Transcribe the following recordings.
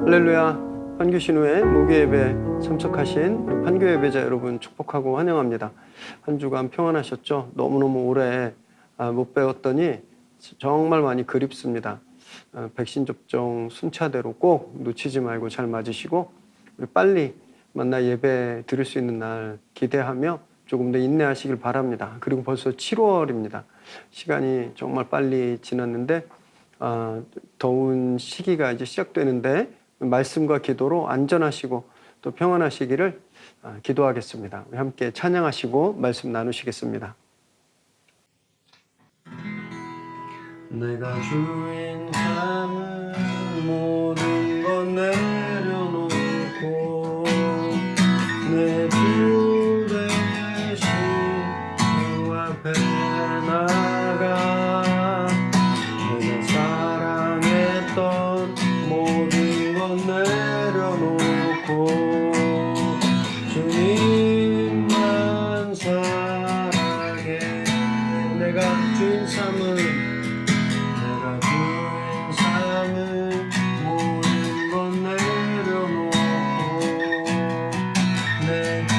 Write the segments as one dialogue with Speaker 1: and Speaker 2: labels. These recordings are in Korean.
Speaker 1: 할렐루야. 판교신후에 목요예배 참석하신 우리 판교 예배자 여러분 축복하고 환영합니다. 한 주간 평안하셨죠? 너무너무 오래 못 배웠더니 정말 많이 그립습니다. 백신 접종 순차대로 꼭 놓치지 말고 잘 맞으시고 우리 빨리 만나 예배 드릴 수 있는 날 기대하며 조금 더 인내하시길 바랍니다. 그리고 벌써 7월입니다. 시간이 정말 빨리 지났는데 더운 시기가 이제 시작되는데 말씀과 기도로 안전하시고 또 평안하시기를 기도하겠습니다. 우리 함께 찬양하시고 말씀 나누시겠습니다. 내가 주인 삼은 모든 것 내려놓고 내 주 대신 주 앞에 나가 내가 사랑했던 모든 것 내려놓고 주님만 사랑해. 내가 주인 삼은 모든 것 내려놓고 내 주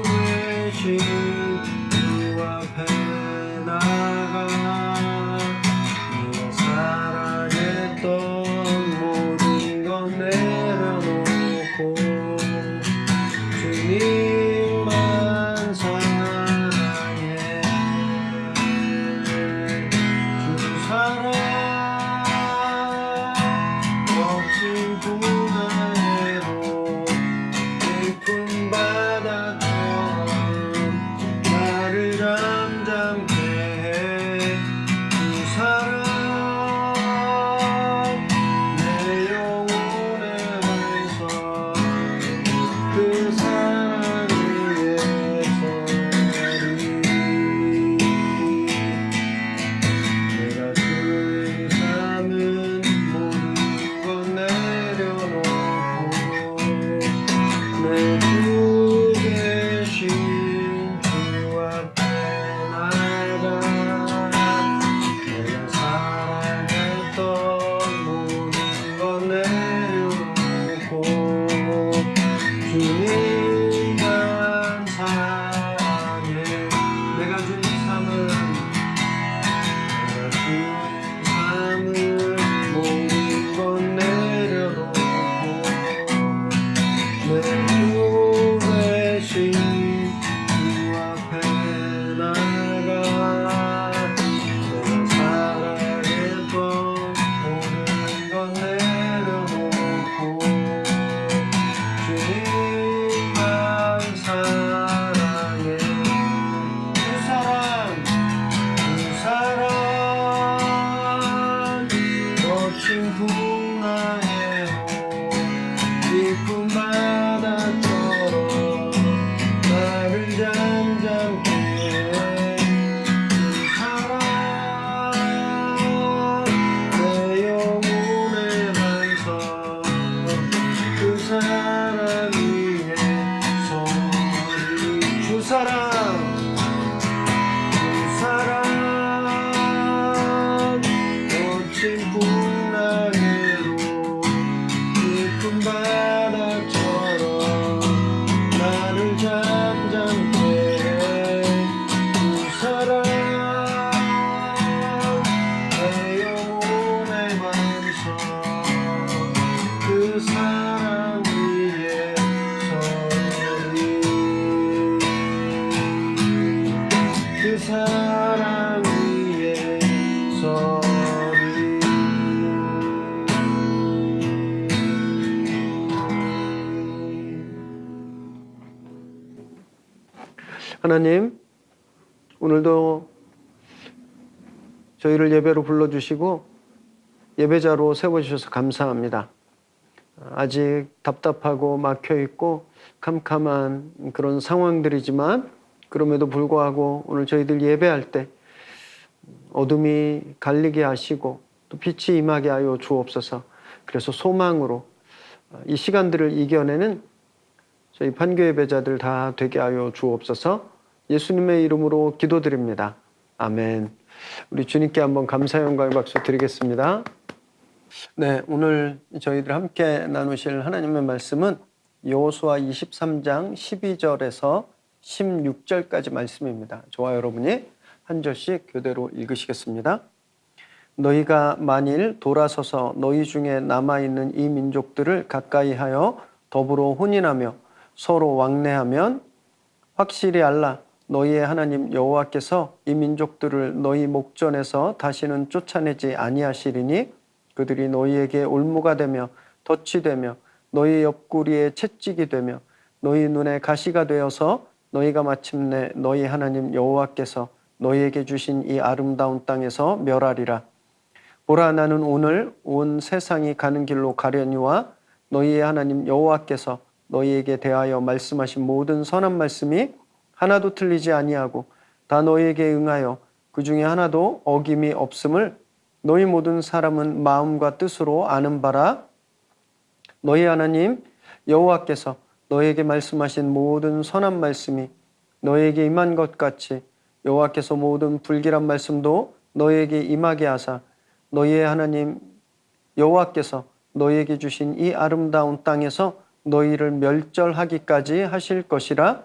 Speaker 1: 대신 주 앞에 나가 내가 사랑했던 모든 것 내려놓고 주님만 사랑해. 주 사랑 거친 풍랑으로 깊은 바다처럼 나를 잠잠케 해. 그 사랑 내 영혼의 반석 그 사랑 위에 서리. 내가 주인 삼은 모든 것 내려놓고 내 주 대신 주 앞에 나가 내가 사랑했던 모든 것 내려놓고 주님만 사랑해. 내가 주인 삼은 모든 것 내려놓고 내 주 대신 주 앞에 나가 내가 사랑했던 모든 것 내려놓고 주님만 사랑해. 그 사랑 거친 풍랑에도 깊은 바다처럼 나를 잠잠케 해. 그 사랑 내 영혼의 반석 그 사랑 위에 서리. 주 사랑 거친 풍랑으로 깊은 바다처럼 나를 잠잠케 해. 그 사랑 내 영혼의 반석 그 사랑 위에 서리. 그 사랑 위에 서리. 하나님, 오늘도 저희를 예배로 불러주시고 예배자로 세워주셔서 감사합니다. 아직 답답하고 막혀있고 캄캄한 그런 상황들이지만 그럼에도 불구하고 오늘 저희들 예배할 때 어둠이 갈리게 하시고 또 빛이 임하게 하여 주옵소서. 그래서 소망으로 이 시간들을 이겨내는 저희 판교 예배자들 다 되게 하여 주옵소서. 예수님의 이름으로 기도드립니다. 아멘. 우리 주님께 한번 감사 영광의 박수 드리겠습니다. 네, 오늘 저희들 함께 나누실 하나님의 말씀은 여호수아 23장 12절에서 16절까지 말씀입니다. 저와 여러분이 한 절씩 교대로 읽으시겠습니다. 너희가 만일 돌아서서 너희 중에 남아있는 이 민족들을 가까이하여 더불어 혼인하며 서로 왕래하면 확실히 알라. 너희의 하나님 여호와께서 이 민족들을 너희 목전에서 다시는 쫓아내지 아니하시리니 그들이 너희에게 올무가 되며 덫이 되며 너희 옆구리에 채찍이 되며 너희 눈에 가시가 되어서 너희가 마침내 너희 하나님 여호와께서 너희에게 주신 이 아름다운 땅에서 멸하리라. 보라, 나는 오늘 온 세상이 가는 길로 가려니와 너희의 하나님 여호와께서 너희에게 대하여 말씀하신 모든 선한 말씀이 하나도 틀리지 아니하고 다 너희에게 응하여 그 중에 하나도 어김이 없음을 너희 모든 사람은 마음과 뜻으로 아는 바라. 너희 하나님 여호와께서 너희에게 말씀하신 모든 선한 말씀이 너희에게 임한 것 같이 여호와께서 모든 불길한 말씀도 너희에게 임하게 하사 너희의 하나님 여호와께서 너희에게 주신 이 아름다운 땅에서 너희를 멸절하기까지 하실 것이라.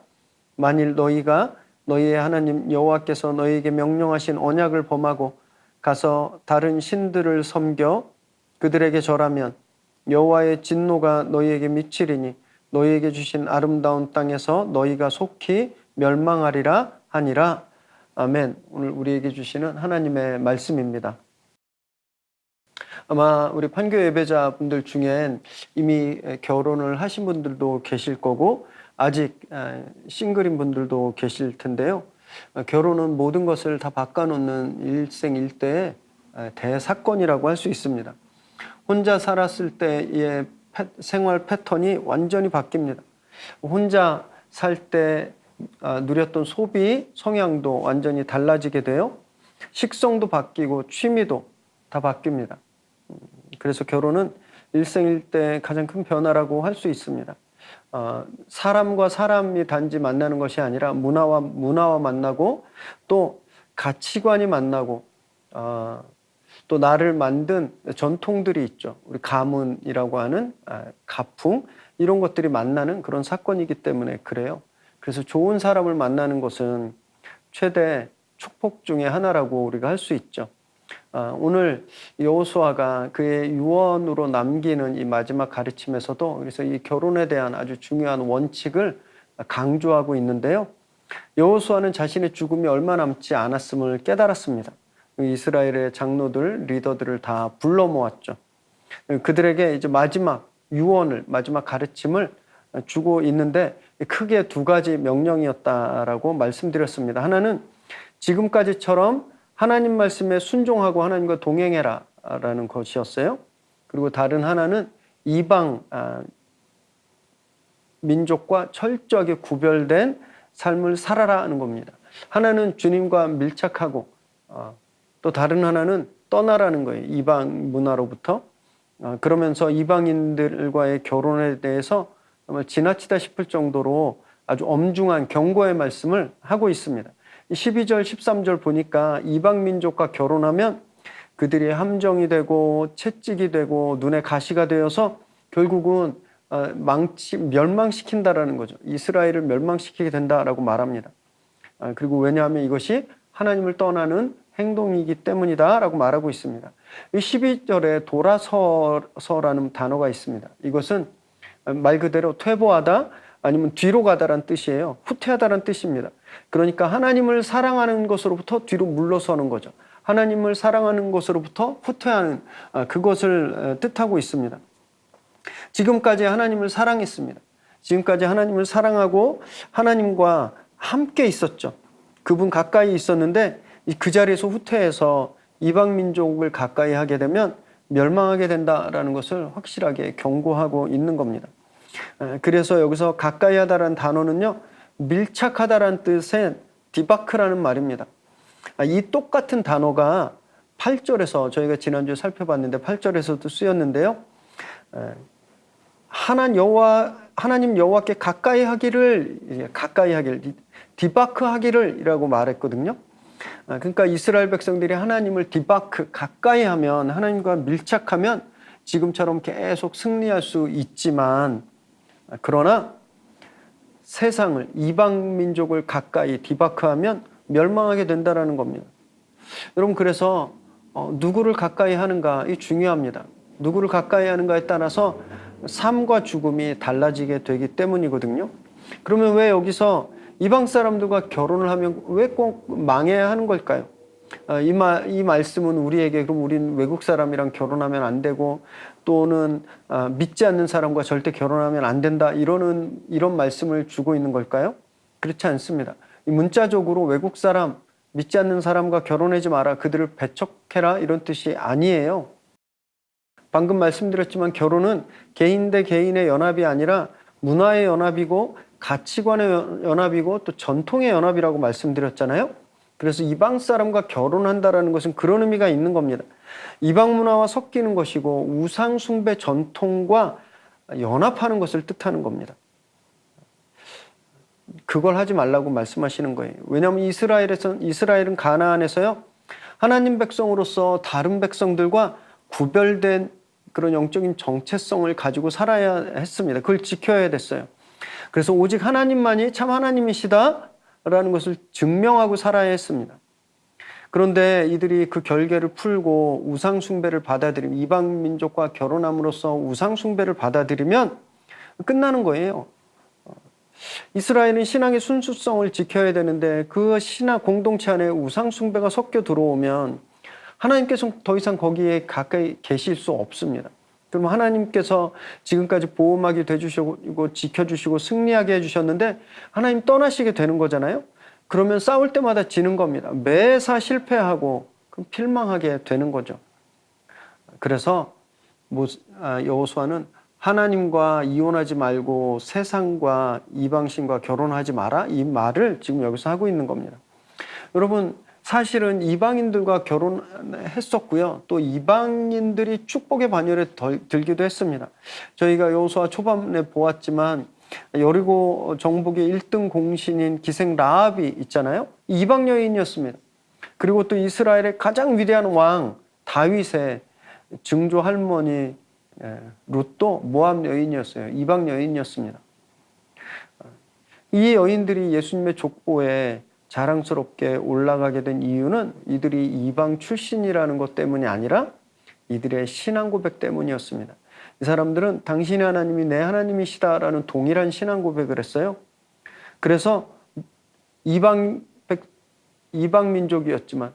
Speaker 1: 만일 너희가 너희의 하나님 여호와께서 너희에게 명령하신 언약을 범하고 가서 다른 신들을 섬겨 그들에게 절하면 여호와의 진노가 너희에게 미치리니 너희에게 주신 아름다운 땅에서 너희가 속히 멸망하리라 하니라. 아멘. 오늘 우리에게 주시는 하나님의 말씀입니다. 아마 우리 판교 예배자분들 중엔 이미 결혼을 하신 분들도 계실 거고 아직 싱글인 분들도 계실 텐데요. 결혼은 모든 것을 다 바꿔놓는 일생일대의 대사건이라고 할 수 있습니다. 혼자 살았을 때의 생활 패턴이 완전히 바뀝니다. 혼자 살 때 누렸던 소비 성향도 완전히 달라지게 돼요. 식성도 바뀌고 취미도 다 바뀝니다. 그래서 결혼은 일생일대의 가장 큰 변화라고 할 수 있습니다. 사람과 사람이 단지 만나는 것이 아니라 문화와 만나고 또 가치관이 만나고 또 나를 만든 전통들이 있죠. 우리 가문이라고 하는 가풍 이런 것들이 만나는 그런 사건이기 때문에 그래요. 그래서 좋은 사람을 만나는 것은 최대 축복 중에 하나라고 우리가 할 수 있죠. 오늘 여호수아가 그의 유언으로 남기는 이 마지막 가르침에서도 그래서 이 결혼에 대한 아주 중요한 원칙을 강조하고 있는데요. 여호수아는 자신의 죽음이 얼마 남지 않았음을 깨달았습니다. 이스라엘의 장로들, 리더들을 다 불러 모았죠. 그들에게 이제 마지막 유언을, 마지막 가르침을 주고 있는데 크게 두 가지 명령이었다라고 말씀드렸습니다. 하나는 지금까지처럼 하나님 말씀에 순종하고 하나님과 동행해라 라는 것이었어요. 그리고 다른 하나는 이방 민족과 철저하게 구별된 삶을 살아라 하는 겁니다. 하나는 주님과 밀착하고 또 다른 하나는 떠나라는 거예요. 이방 문화로부터. 그러면서 이방인들과의 결혼에 대해서 정말 지나치다 싶을 정도로 아주 엄중한 경고의 말씀을 하고 있습니다. 12절, 13절 보니까 이방 민족과 결혼하면 그들이 함정이 되고 채찍이 되고 눈에 가시가 되어서 결국은 멸망시킨다라는 거죠. 이스라엘을 멸망시키게 된다라고 말합니다. 그리고 왜냐하면 이것이 하나님을 떠나는 행동이기 때문이다라고 말하고 있습니다. 12절에 돌아서라는 단어가 있습니다. 이것은 말 그대로 퇴보하다 아니면 뒤로 가다란 뜻이에요. 후퇴하다란 뜻입니다. 그러니까 하나님을 사랑하는 것으로부터 뒤로 물러서는 거죠. 하나님을 사랑하는 것으로부터 후퇴하는 그것을 뜻하고 있습니다. 지금까지 하나님을 사랑했습니다. 지금까지 하나님을 사랑하고 하나님과 함께 있었죠. 그분 가까이 있었는데 그 자리에서 후퇴해서 이방 민족을 가까이 하게 되면 멸망하게 된다라는 것을 확실하게 경고하고 있는 겁니다. 그래서 여기서 가까이 하다라는 단어는요, 밀착하다라는 뜻의 디바크라는 말입니다. 이 똑같은 단어가 8절에서 저희가 지난주에 살펴봤는데 8절에서도 쓰였는데요. 하나님 여호와께 가까이 하기를 디바크 하기를이라고 말했거든요. 그러니까 이스라엘 백성들이 하나님을 디바크 가까이 하면 하나님과 밀착하면 지금처럼 계속 승리할 수 있지만, 그러나 세상을, 이방 민족을 가까이 디바크하면 멸망하게 된다라는 겁니다. 여러분, 그래서 누구를 가까이 하는가, 이 중요합니다. 누구를 가까이 하는가에 따라서 삶과 죽음이 달라지게 되기 때문이거든요. 그러면 왜 여기서 이방 사람들과 결혼을 하면 왜 꼭 망해야 하는 걸까요? 이 말씀은 우리에게 그럼 우린 외국 사람이랑 결혼하면 안 되고 또는 믿지 않는 사람과 절대 결혼하면 안 된다 이런 말씀을 주고 있는 걸까요? 그렇지 않습니다. 문자적으로 외국 사람, 믿지 않는 사람과 결혼하지 마라, 그들을 배척해라 이런 뜻이 아니에요. 방금 말씀드렸지만 결혼은 개인 대 개인의 연합이 아니라 문화의 연합이고 가치관의 연합이고 또 전통의 연합이라고 말씀드렸잖아요. 그래서 이방 사람과 결혼한다라는 것은 그런 의미가 있는 겁니다. 이방 문화와 섞이는 것이고 우상 숭배 전통과 연합하는 것을 뜻하는 겁니다. 그걸 하지 말라고 말씀하시는 거예요. 왜냐하면 이스라엘은 가나안에서요, 하나님 백성으로서 다른 백성들과 구별된 그런 영적인 정체성을 가지고 살아야 했습니다. 그걸 지켜야 됐어요. 그래서 오직 하나님만이 참 하나님이시다라는 것을 증명하고 살아야 했습니다. 그런데 이들이 그 결계를 풀고 우상 숭배를 받아들이면, 이방 민족과 결혼함으로써 우상 숭배를 받아들이면 끝나는 거예요. 이스라엘은 신앙의 순수성을 지켜야 되는데 그 신앙 공동체 안에 우상 숭배가 섞여 들어오면 하나님께서 더 이상 거기에 가까이 계실 수 없습니다. 그럼 하나님께서 지금까지 보호막이 되주시고 지켜주시고 승리하게 해주셨는데 하나님 떠나시게 되는 거잖아요. 그러면 싸울 때마다 지는 겁니다. 매사 실패하고 그럼 필망하게 되는 거죠. 그래서 여호수아는 하나님과 이혼하지 말고 세상과 이방신과 결혼하지 마라, 이 말을 지금 여기서 하고 있는 겁니다. 여러분, 사실은 이방인들과 결혼했었고요. 또 이방인들이 축복의 반열에 들기도 했습니다. 저희가 여호수아 초반에 보았지만 여리고 정복의 1등 공신인 기생 라합이 있잖아요. 이방 여인이었습니다. 그리고 또 이스라엘의 가장 위대한 왕 다윗의 증조 할머니 룻도 모압 여인이었어요. 이방 여인이었습니다. 이 여인들이 예수님의 족보에 자랑스럽게 올라가게 된 이유는 이들이 이방 출신이라는 것 때문이 아니라 이들의 신앙 고백 때문이었습니다. 이 사람들은 당신의 하나님이 내 하나님이시다라는 동일한 신앙 고백을 했어요. 그래서 이방 민족이었지만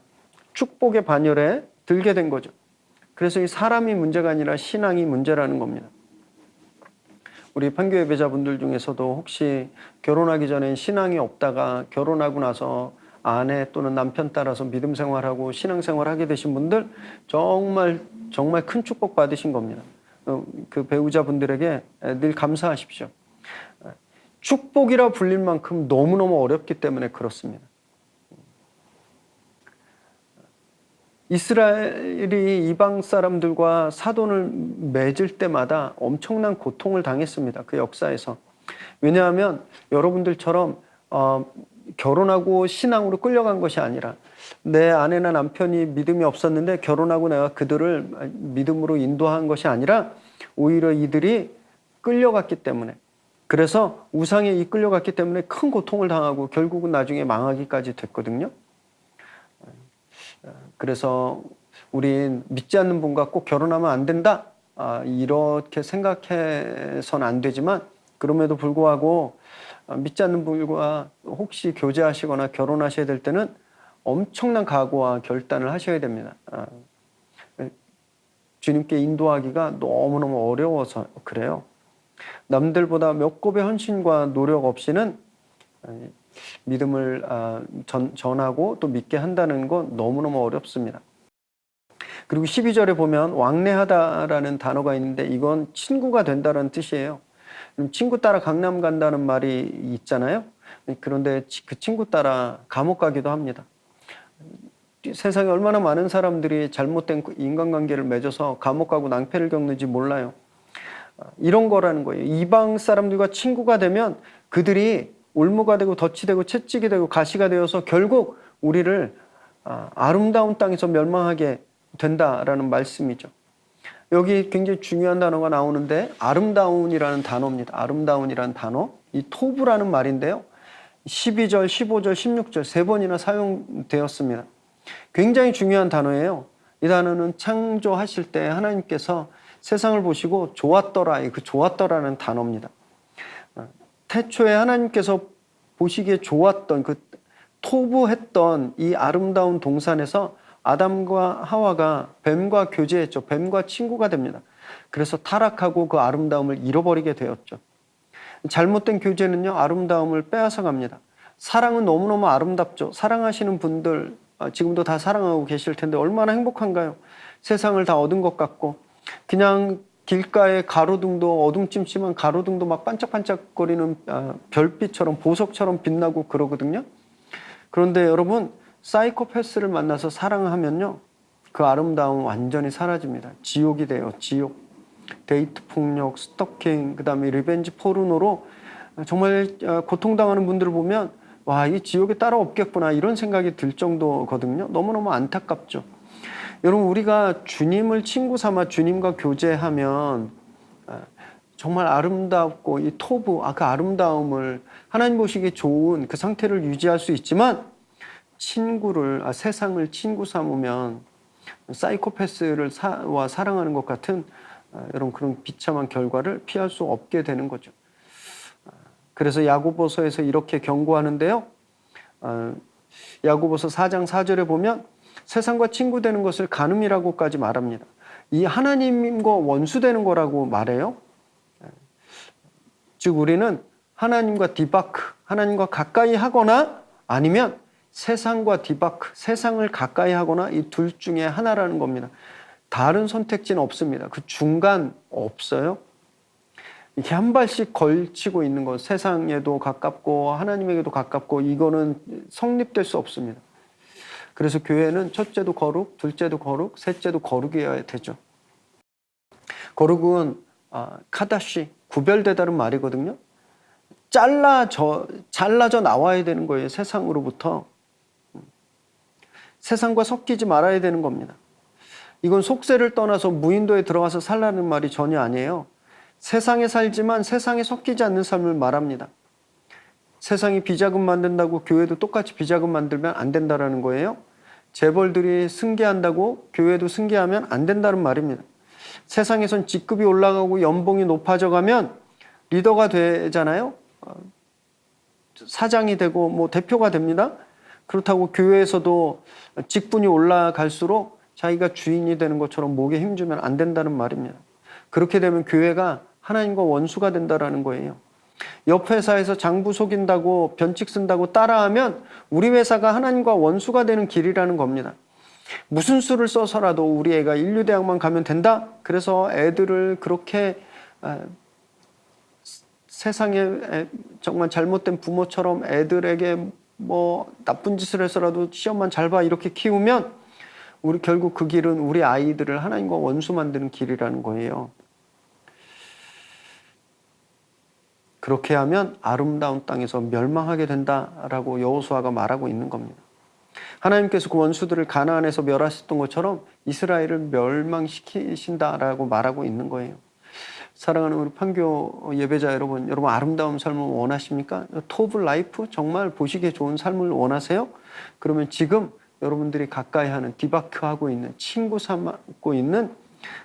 Speaker 1: 축복의 반열에 들게 된 거죠. 그래서 이 사람이 문제가 아니라 신앙이 문제라는 겁니다. 우리 판교회 배자분들 중에서도 혹시 결혼하기 전엔 신앙이 없다가 결혼하고 나서 아내 또는 남편 따라서 믿음 생활하고 신앙 생활하게 되신 분들 정말 큰 축복 받으신 겁니다. 그 배우자분들에게 늘 감사하십시오. 축복이라 불릴 만큼 너무너무 어렵기 때문에 그렇습니다. 이스라엘이 이방 사람들과 사돈을 맺을 때마다 엄청난 고통을 당했습니다. 그 역사에서. 왜냐하면 여러분들처럼 결혼하고 신앙으로 끌려간 것이 아니라 내 아내나 남편이 믿음이 없었는데 결혼하고 내가 그들을 믿음으로 인도한 것이 아니라 오히려 이들이 끌려갔기 때문에, 그래서 우상에 이끌려갔기 때문에 큰 고통을 당하고 결국은 나중에 망하기까지 됐거든요. 그래서 우린 믿지 않는 분과 꼭 결혼하면 안 된다, 이렇게 생각해서는 안 되지만 그럼에도 불구하고 믿지 않는 분과 혹시 교제하시거나 결혼하셔야 될 때는 엄청난 각오와 결단을 하셔야 됩니다. 주님께 인도하기가 너무너무 어려워서 그래요. 남들보다 몇 곱의 헌신과 노력 없이는 믿음을 전하고 또 믿게 한다는 건 너무너무 어렵습니다. 그리고 12절에 보면 왕래하다라는 단어가 있는데 이건 친구가 된다는 뜻이에요. 친구 따라 강남 간다는 말이 있잖아요. 그런데 그 친구 따라 감옥 가기도 합니다. 세상에 얼마나 많은 사람들이 잘못된 인간관계를 맺어서 감옥 가고 낭패를 겪는지 몰라요. 이런 거라는 거예요. 이방 사람들과 친구가 되면 그들이 올무가 되고 덫이 되고 채찍이 되고 가시가 되어서 결국 우리를 아름다운 땅에서 멸망하게 된다라는 말씀이죠. 여기 굉장히 중요한 단어가 나오는데 아름다운이라는 단어입니다. 아름다운이라는 단어. 이 토브라는 말인데요. 12절, 15절, 16절 세 번이나 사용되었습니다. 굉장히 중요한 단어예요. 이 단어는 창조하실 때 하나님께서 세상을 보시고 좋았더라, 그 좋았더라는 단어입니다. 태초에 하나님께서 보시기에 좋았던 그 토부했던 이 아름다운 동산에서 아담과 하와가 뱀과 교제했죠. 뱀과 친구가 됩니다. 그래서 타락하고 그 아름다움을 잃어버리게 되었죠. 잘못된 교제는요, 아름다움을 빼앗아 갑니다. 사랑은 너무너무 아름답죠. 사랑하시는 분들 지금도 다 사랑하고 계실 텐데 얼마나 행복한가요? 세상을 다 얻은 것 같고 그냥 길가에 가로등도 어둠찜찜한 가로등도 막 반짝반짝거리는 별빛처럼 보석처럼 빛나고 그러거든요. 그런데 여러분 사이코패스를 만나서 사랑하면요 그 아름다움 완전히 사라집니다. 지옥이 돼요. 지옥. 데이트 폭력, 스토킹, 그 다음에 리벤지 포르노로 정말 고통당하는 분들을 보면 와, 이 지옥에 따로 없겠구나 이런 생각이 들 정도거든요. 너무너무 안타깝죠. 여러분 우리가 주님을 친구 삼아 주님과 교제하면 정말 아름답고 이 토부, 그 아름다움을 하나님 보시기에 좋은 그 상태를 유지할 수 있지만 세상을 친구 삼으면 사이코패스를 사랑하는 것 같은 여러분 그런 비참한 결과를 피할 수 없게 되는 거죠. 그래서 야고보서에서 이렇게 경고하는데요. 야고보서 4장 4절에 보면 세상과 친구 되는 것을 간음이라고까지 말합니다. 이 하나님과 원수 되는 거라고 말해요. 즉 우리는 하나님과 디바크, 하나님과 가까이 하거나 아니면 세상과 디바크, 세상을 가까이 하거나 이 둘 중에 하나라는 겁니다. 다른 선택지는 없습니다. 그 중간 없어요. 이렇게 한 발씩 걸치고 있는 것, 세상에도 가깝고 하나님에게도 가깝고 이거는 성립될 수 없습니다. 그래서 교회는 첫째도 거룩, 둘째도 거룩, 셋째도 거룩이어야 되죠. 거룩은 카다시, 구별되다는 말이거든요. 잘라져 나와야 되는 거예요. 세상으로부터. 세상과 섞이지 말아야 되는 겁니다. 이건 속세를 떠나서 무인도에 들어가서 살라는 말이 전혀 아니에요. 세상에 살지만 세상에 섞이지 않는 삶을 말합니다. 세상이 비자금 만든다고 교회도 똑같이 비자금 만들면 안 된다는 거예요. 재벌들이 승계한다고 교회도 승계하면 안 된다는 말입니다. 세상에선 직급이 올라가고 연봉이 높아져 가면 리더가 되잖아요. 사장이 되고 뭐 대표가 됩니다. 그렇다고 교회에서도 직분이 올라갈수록 자기가 주인이 되는 것처럼 목에 힘주면 안 된다는 말입니다. 그렇게 되면 교회가 하나님과 원수가 된다는 거예요. 옆 회사에서 장부 속인다고 변칙 쓴다고 따라하면 우리 회사가 하나님과 원수가 되는 길이라는 겁니다. 무슨 수를 써서라도 우리 애가 인류대학만 가면 된다? 그래서 애들을 그렇게 세상에 정말 잘못된 부모처럼 애들에게 뭐 나쁜 짓을 해서라도 시험만 잘 봐 이렇게 키우면 우리 결국 그 길은 우리 아이들을 하나님과 원수 만드는 길이라는 거예요. 그렇게 하면 아름다운 땅에서 멸망하게 된다라고 여호수아가 말하고 있는 겁니다. 하나님께서 그 원수들을 가나안에서 멸하셨던 것처럼 이스라엘을 멸망시키신다라고 말하고 있는 거예요. 사랑하는 우리 판교 예배자 여러분 아름다운 삶을 원하십니까? 토브 라이프 정말 보시기에 좋은 삶을 원하세요? 그러면 지금 여러분들이 가까이 하는 디바크하고 있는 친구 삼고 있는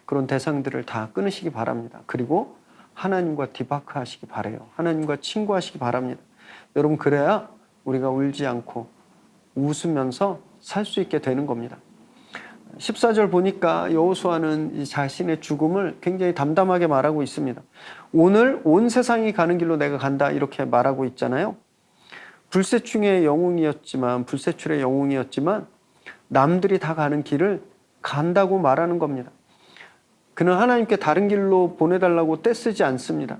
Speaker 1: 그런 대상들을 다 끊으시기 바랍니다. 그리고 하나님과 디바크 하시기 바래요. 하나님과 친구하시기 바랍니다. 여러분 그래야 우리가 울지 않고 웃으면서 살 수 있게 되는 겁니다. 14절 보니까 여호수아는 자신의 죽음을 굉장히 담담하게 말하고 있습니다. 오늘 온 세상이 가는 길로 내가 간다 이렇게 말하고 있잖아요. 불세출의 영웅이었지만 남들이 다 가는 길을 간다고 말하는 겁니다. 그는 하나님께 다른 길로 보내달라고 떼쓰지 않습니다.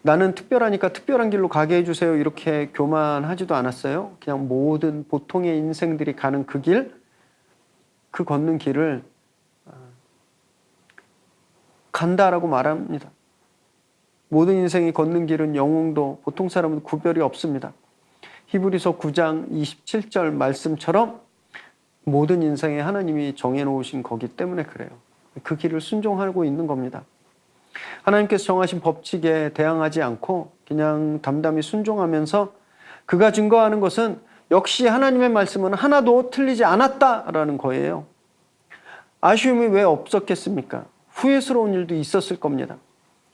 Speaker 1: 나는 특별하니까 특별한 길로 가게 해주세요 이렇게 교만하지도 않았어요. 그냥 모든 보통의 인생들이 가는 그 길, 그 걷는 길을 간다라고 말합니다. 모든 인생이 걷는 길은 영웅도 보통 사람은 구별이 없습니다. 히브리서 9장 27절 말씀처럼 모든 인생에 하나님이 정해놓으신 거기 때문에 그래요. 그 길을 순종하고 있는 겁니다. 하나님께서 정하신 법칙에 대항하지 않고 그냥 담담히 순종하면서 그가 증거하는 것은 역시 하나님의 말씀은 하나도 틀리지 않았다라는 거예요. 아쉬움이 왜 없었겠습니까? 후회스러운 일도 있었을 겁니다.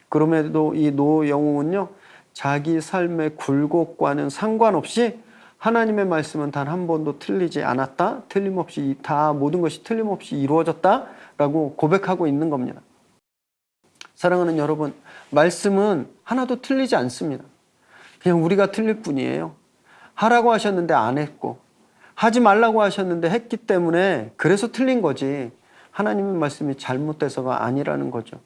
Speaker 1: 그럼에도 이 노영웅은요, 자기 삶의 굴곡과는 상관없이 하나님의 말씀은 단 한 번도 틀리지 않았다, 틀림없이 다 모든 것이 틀림없이 이루어졌다라고 고백하고 있는 겁니다. 사랑하는 여러분, 말씀은 하나도 틀리지 않습니다. 그냥 우리가 틀릴 뿐이에요. 하라고 하셨는데 안 했고, 하지 말라고 하셨는데 했기 때문에 그래서 틀린 거지, 하나님의 말씀이 잘못돼서가 아니라는 거죠.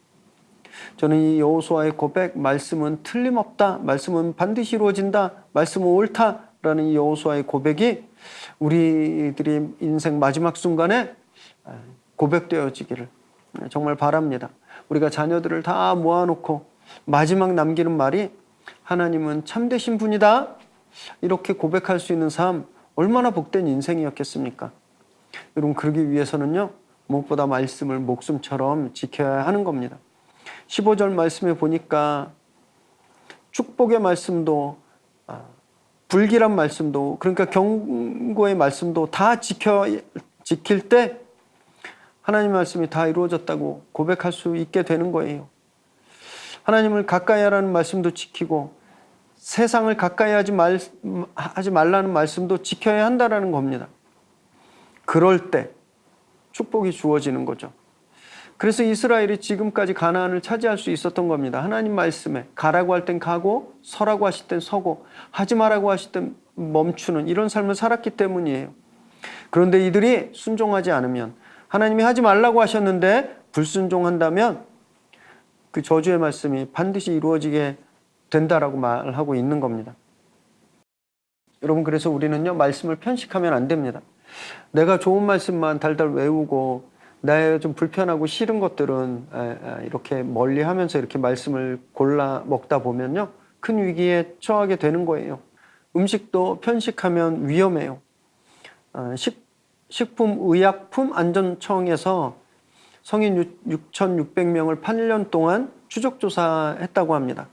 Speaker 1: 저는 이 여호수아의 고백, 말씀은 틀림없다, 말씀은 반드시 이루어진다, 말씀은 옳다라는 이 여호수아의 고백이 우리들이 인생 마지막 순간에 고백되어지기를 정말 바랍니다. 우리가 자녀들을 다 모아놓고 마지막 남기는 말이 하나님은 참되신 분이다, 이렇게 고백할 수 있는 삶, 얼마나 복된 인생이었겠습니까? 여러분, 그러기 위해서는요, 무엇보다 말씀을 목숨처럼 지켜야 하는 겁니다. 15절 말씀에 보니까 축복의 말씀도 불길한 말씀도, 그러니까 경고의 말씀도 다 지킬 때 하나님 말씀이 다 이루어졌다고 고백할 수 있게 되는 거예요. 하나님을 가까이 하라는 말씀도 지키고 세상을 가까이 하지 말라는 말씀도 지켜야 한다는 겁니다. 그럴 때 축복이 주어지는 거죠. 그래서 이스라엘이 지금까지 가나안을 차지할 수 있었던 겁니다. 하나님 말씀에 가라고 할 땐 가고, 서라고 하실 땐 서고, 하지 말라고 하실 땐 멈추는 이런 삶을 살았기 때문이에요. 그런데 이들이 순종하지 않으면, 하나님이 하지 말라고 하셨는데 불순종한다면 그 저주의 말씀이 반드시 이루어지게 된다라고 말하고 있는 겁니다. 여러분, 그래서 우리는요, 말씀을 편식하면 안 됩니다. 내가 좋은 말씀만 달달 외우고 나의 좀 불편하고 싫은 것들은 이렇게 멀리하면서 이렇게 말씀을 골라 먹다 보면요, 큰 위기에 처하게 되는 거예요. 음식도 편식하면 위험해요. 식품의약품안전청에서 성인 6,600명을 8년 동안 추적조사했다고 합니다.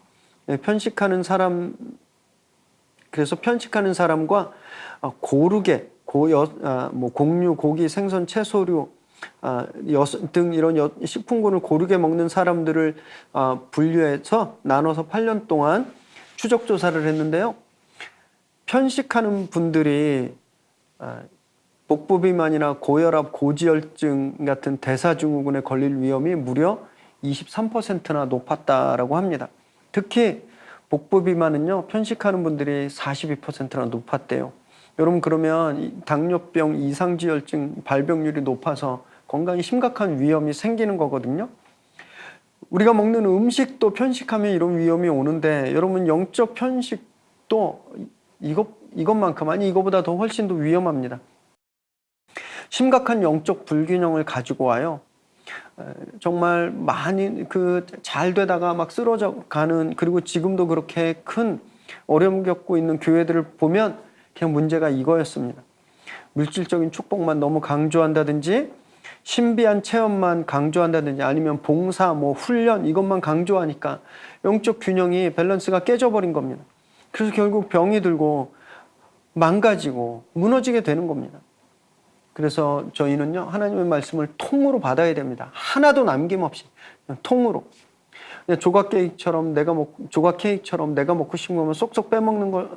Speaker 1: 그래서 편식하는 사람과 고르게 곡류, 고기, 생선, 채소류 등 이런 식품군을 고르게 먹는 사람들을 분류해서 나눠서 8년 동안 추적조사를 했는데요. 편식하는 분들이 복부비만이나 고혈압, 고지혈증 같은 대사증후군에 걸릴 위험이 무려 23%나 높았다라고 합니다. 특히 복부비만은요, 편식하는 분들이 42%나 높았대요. 여러분, 그러면 당뇨병, 이상지혈증 발병률이 높아서 건강에 심각한 위험이 생기는 거거든요. 우리가 먹는 음식도 편식하면 이런 위험이 오는데, 여러분, 영적 편식도 이것만큼, 아니 이거보다 더 훨씬 더 위험합니다. 심각한 영적 불균형을 가지고 와요. 정말 많이 잘 되다가 막 쓰러져 가는, 그리고 지금도 그렇게 큰 어려움 겪고 있는 교회들을 보면 그냥 문제가 이거였습니다. 물질적인 축복만 너무 강조한다든지, 신비한 체험만 강조한다든지, 아니면 봉사, 훈련 이것만 강조하니까 영적 균형이, 밸런스가 깨져버린 겁니다. 그래서 결국 병이 들고 망가지고 무너지게 되는 겁니다. 그래서 저희는요, 하나님의 말씀을 통으로 받아야 됩니다. 하나도 남김없이 그냥 통으로. 그냥 조각 케이크처럼 내가 먹고 싶은 거면 쏙쏙 빼먹는 거,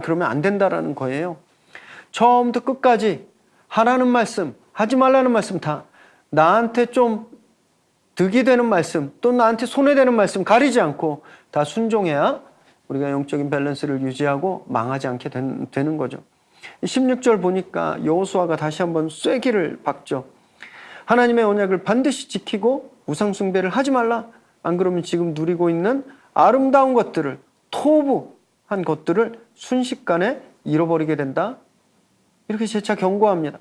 Speaker 1: 그러면 안 된다라는 거예요. 처음부터 끝까지 하라는 말씀, 하지 말라는 말씀 다 나한테 좀 득이 되는 말씀, 또 나한테 손해되는 말씀 가리지 않고 다 순종해야 우리가 영적인 밸런스를 유지하고 망하지 않게 되는 거죠. 16절 보니까 여호수아가 다시 한번 쐐기를 박죠. 하나님의 언약을 반드시 지키고 우상 숭배를 하지 말라. 안 그러면 지금 누리고 있는 아름다운 것들을, 토부한 것들을 순식간에 잃어버리게 된다. 이렇게 재차 경고합니다.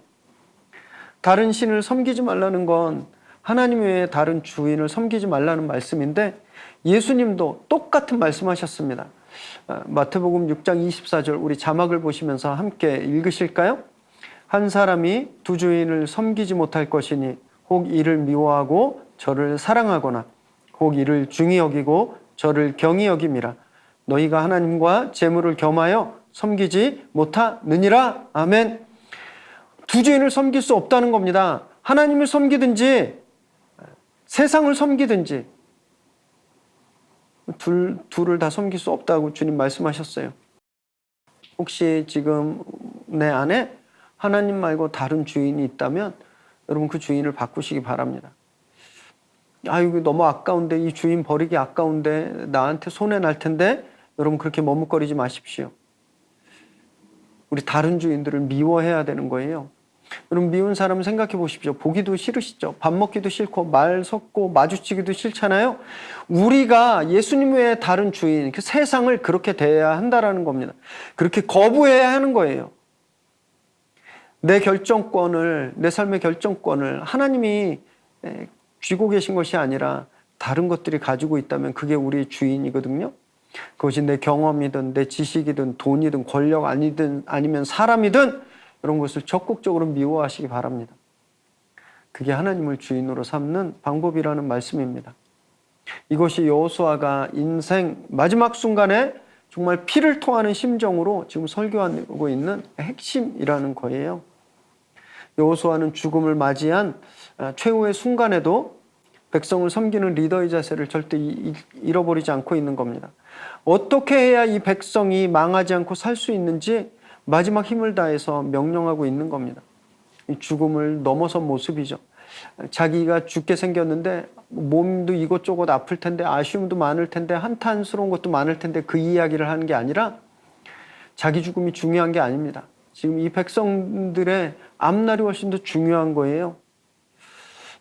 Speaker 1: 다른 신을 섬기지 말라는 건 하나님 외에 다른 주인을 섬기지 말라는 말씀인데, 예수님도 똑같은 말씀하셨습니다. 마태복음 6장 24절, 우리 자막을 보시면서 함께 읽으실까요? 한 사람이 두 주인을 섬기지 못할 것이니 혹 이를 미워하고 저를 사랑하거나 혹 이를 중히 여기고 저를 경히 여김이라. 너희가 하나님과 재물을 겸하여 섬기지 못하느니라. 아멘. 두 주인을 섬길 수 없다는 겁니다. 하나님을 섬기든지 세상을 섬기든지 둘을 다 섬길 수 없다고 주님 말씀하셨어요. 혹시 지금 내 안에 하나님 말고 다른 주인이 있다면 여러분 그 주인을 바꾸시기 바랍니다. 이거 너무 아까운데, 이 주인 버리기 아까운데, 나한테 손해 날 텐데, 여러분 그렇게 머뭇거리지 마십시오. 우리 다른 주인들을 미워해야 되는 거예요. 여러분 미운 사람 생각해 보십시오. 보기도 싫으시죠? 밥 먹기도 싫고 말 섞고 마주치기도 싫잖아요. 우리가 예수님 외에 다른 주인, 그 세상을 그렇게 대해야 한다라는 겁니다. 그렇게 거부해야 하는 거예요. 내 결정권을, 내 삶의 결정권을 하나님이 쥐고 계신 것이 아니라 다른 것들이 가지고 있다면 그게 우리의 주인이거든요. 그것이 내 경험이든 내 지식이든 돈이든 권력 아니면 사람이든 이런 것을 적극적으로 미워하시기 바랍니다. 그게 하나님을 주인으로 삼는 방법이라는 말씀입니다. 이것이 여호수아가 인생 마지막 순간에 정말 피를 토하는 심정으로 지금 설교하고 있는 핵심이라는 거예요. 여호수아는 죽음을 맞이한 최후의 순간에도 백성을 섬기는 리더의 자세를 절대 잃어버리지 않고 있는 겁니다. 어떻게 해야 이 백성이 망하지 않고 살 수 있는지 마지막 힘을 다해서 명령하고 있는 겁니다. 이 죽음을 넘어선 모습이죠. 자기가 죽게 생겼는데 몸도 이것저것 아플 텐데 아쉬움도 많을 텐데 한탄스러운 것도 많을 텐데 그 이야기를 하는 게 아니라 자기 죽음이 중요한 게 아닙니다. 지금 이 백성들의 앞날이 훨씬 더 중요한 거예요.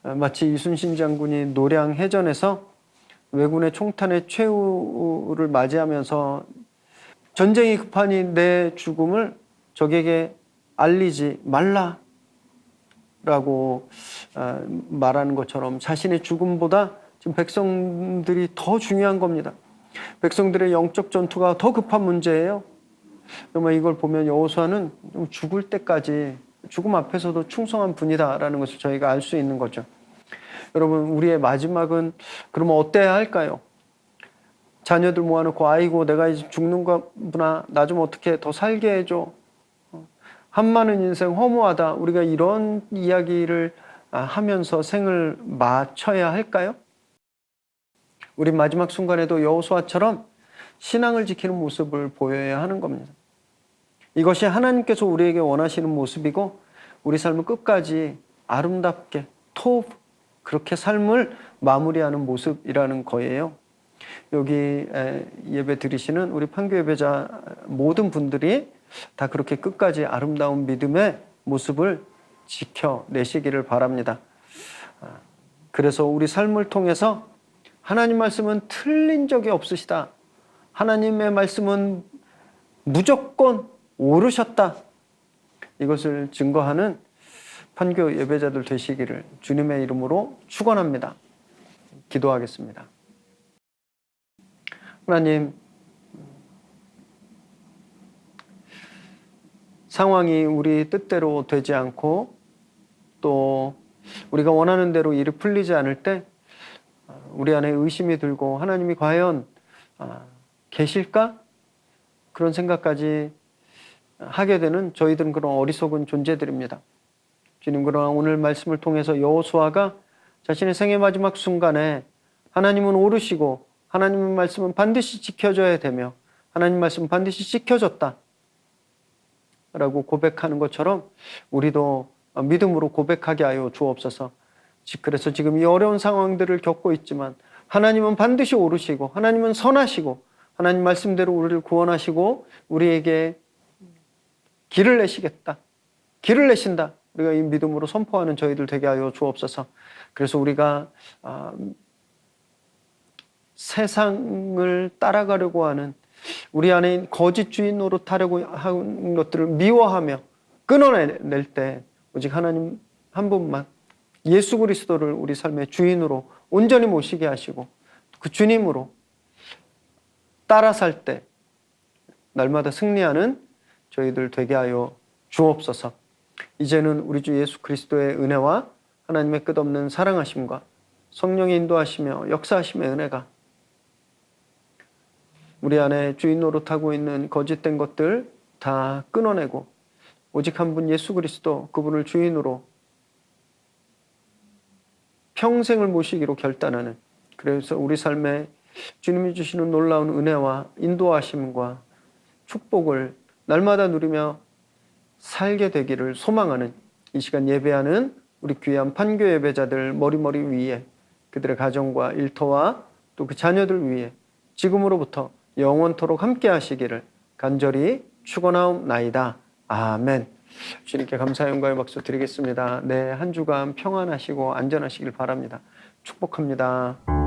Speaker 1: 마치 이순신 장군이 노량해전에서 왜군의 총탄의 최후를 맞이하면서 전쟁이 급하니 내 죽음을 적에게 알리지 말라라고 말하는 것처럼 자신의 죽음보다 지금 백성들이 더 중요한 겁니다. 백성들의 영적 전투가 더 급한 문제예요. 정말 이걸 보면 여호수아는 죽을 때까지 죽음 앞에서도 충성한 분이다라는 것을 저희가 알 수 있는 거죠. 여러분 우리의 마지막은 그러면 어때야 할까요? 자녀들 모아놓고 아이고 내가 이제 죽는 거구나, 나 좀 어떻게 더 살게 해줘, 한많은 인생 허무하다, 우리가 이런 이야기를 하면서 생을 마쳐야 할까요? 우리 마지막 순간에도 여호수아처럼 신앙을 지키는 모습을 보여야 하는 겁니다. 이것이 하나님께서 우리에게 원하시는 모습이고 우리 삶을 끝까지 아름답게 그렇게 삶을 마무리하는 모습이라는 거예요. 여기 예배 드리시는 우리 판교 예배자 모든 분들이 다 그렇게 끝까지 아름다운 믿음의 모습을 지켜내시기를 바랍니다. 그래서 우리 삶을 통해서 하나님 말씀은 틀린 적이 없으시다, 하나님의 말씀은 무조건 옳으셨다, 이것을 증거하는 판교 예배자들 되시기를 주님의 이름으로 축원합니다. 기도하겠습니다. 하나님, 상황이 우리 뜻대로 되지 않고 또 우리가 원하는 대로 일이 풀리지 않을 때 우리 안에 의심이 들고 하나님이 과연 계실까? 그런 생각까지 하게 되는 저희들은 그런 어리석은 존재들입니다. 주님, 그러나 오늘 말씀을 통해서 여호수아가 자신의 생의 마지막 순간에 하나님은 옳으시고 하나님의 말씀은 반드시 지켜져야 되며 하나님 말씀은 반드시 지켜졌다 라고 고백하는 것처럼 우리도 믿음으로 고백하게 하여 주옵소서. 그래서 지금 이 어려운 상황들을 겪고 있지만 하나님은 반드시 옳으시고 하나님은 선하시고 하나님 말씀대로 우리를 구원하시고 우리에게 길을 내시겠다, 길을 내신다, 우리가 이 믿음으로 선포하는 저희들 되게 하여 주옵소서. 그래서 우리가 세상을 따라가려고 하는 우리 안에 거짓 주인 노릇하려고 하는 것들을 미워하며 끊어낼 때 오직 하나님 한 분만, 예수 그리스도를 우리 삶의 주인으로 온전히 모시게 하시고 그 주님으로 따라 살 때 날마다 승리하는 저희들 되게 하여 주옵소서. 이제는 우리 주 예수 그리스도의 은혜와 하나님의 끝없는 사랑하심과 성령이 인도하시며 역사하심의 은혜가 우리 안에 주인 노릇하고 있는 거짓된 것들 다 끊어내고 오직 한 분 예수 그리스도 그분을 주인으로 평생을 모시기로 결단하는, 그래서 우리 삶에 주님이 주시는 놀라운 은혜와 인도하심과 축복을 날마다 누리며 살게 되기를 소망하는 이 시간 예배하는 우리 귀한 판교 예배자들 머리머리 위에 그들의 가정과 일터와 또 그 자녀들 위에 지금으로부터 영원토록 함께 하시기를 간절히 축원하옵나이다. 아멘. 주님께 감사의 영광의 박수 드리겠습니다. 네, 한 주간 평안하시고 안전하시길 바랍니다. 축복합니다.